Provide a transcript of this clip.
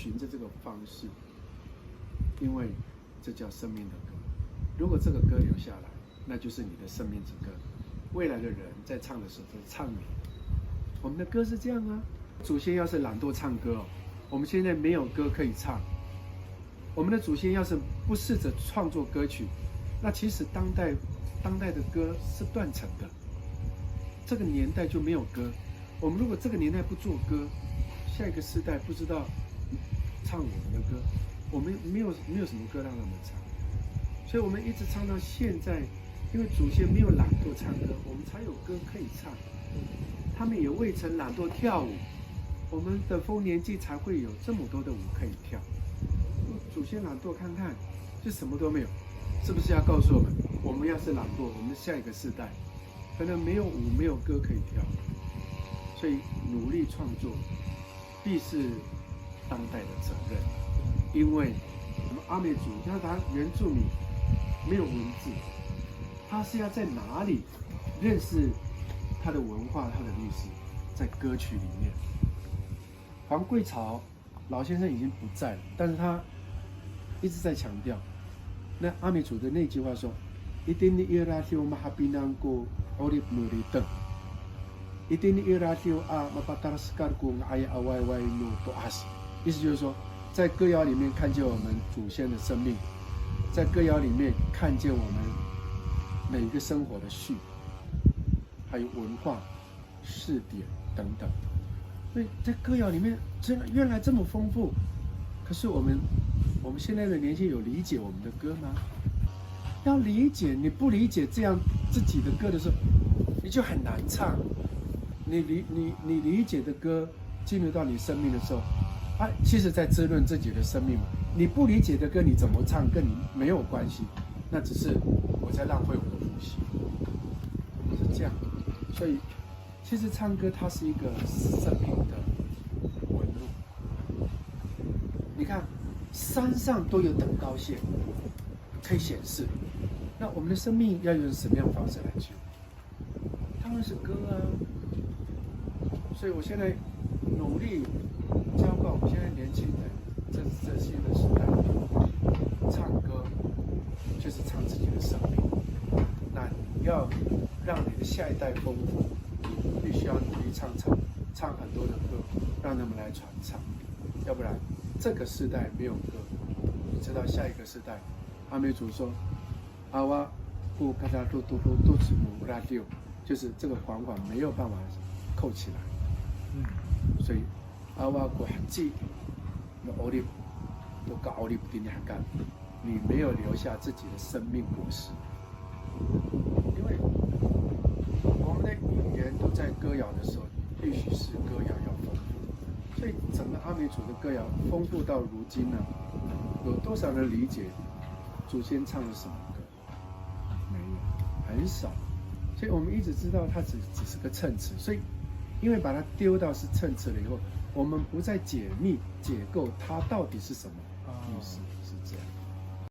循着这个方式，因为这叫生命的歌。如果这个歌留下来，那就是你的生命之歌。未来的人在唱的时候都唱你。我们的歌是这样啊。祖先要是懒惰唱歌哦，我们现在没有歌可以唱。我们的祖先要是不试着创作歌曲，那其实当代的歌是断层的。这个年代就没有歌。我们如果这个年代不做歌，下一个世代不知道唱我们的歌，我们没有什么歌让他们唱，所以我们一直唱到现在。因为祖先没有懒惰唱歌，我们才有歌可以唱。他们也未曾懒惰跳舞，我们的丰年祭才会有这么多的舞可以跳。祖先懒惰看看，就什么都没有，是不是要告诉我们，我们要是懒惰，我们下一个世代可能没有舞没有歌可以跳。所以努力创作必是当代的责任，因为我们阿美族像他原住民没有文字，他是要在哪里认识他的文化他的历史，在歌曲里面。黄贵潮老先生已经不在了，但是他一直在强调那阿美族的那句话说，一定的伊拉修马哈比南国奥利努里等，一定的伊拉修啊马巴达拉斯卡古阿亚阿歪歪努多阿西，意思就是说，在歌谣里面看见我们祖先的生命，在歌谣里面看见我们每一个生活的序，还有文化、事典等等。所以在歌谣里面，真的原来这么丰富。可是我们现在的年轻人有理解我们的歌吗？要理解，你不理解这样自己的歌的时候，你就很难唱。你理解的歌进入到你生命的时候，其实在滋润自己的生命嘛。你不理解的歌，你怎么唱跟你没有关系，那只是我在浪费我的呼吸，是这样。所以，其实唱歌它是一个生命的纹路。你看，山上都有等高线可以显示，那我们的生命要用什么样的方式来去？当然是歌啊。所以我现在努力教告我们现在年轻人，这新的时代，唱歌就是唱自己的生命。那你要让你的下一代丰富，必须要努力唱很多的歌，让他们来传唱。要不然这个时代没有歌，你知道下一个时代，阿美族说，阿哇不卡达多子母拉丢，就是这个环环没有办法扣起来。所以阿瓦国记那奥利都搞奥利不丁尼干，你没有留下自己的生命果实。因为我们的语言都在歌谣的时候，必须是歌谣要丰富。所以整个阿美族的歌谣丰富到如今呢，有多少人理解祖先唱的什么歌？没有，很少。所以我们一直知道它只是个衬词。所以因为把它丢到是衬词了以后，我们不再解密解构它到底是什么意思，是这样。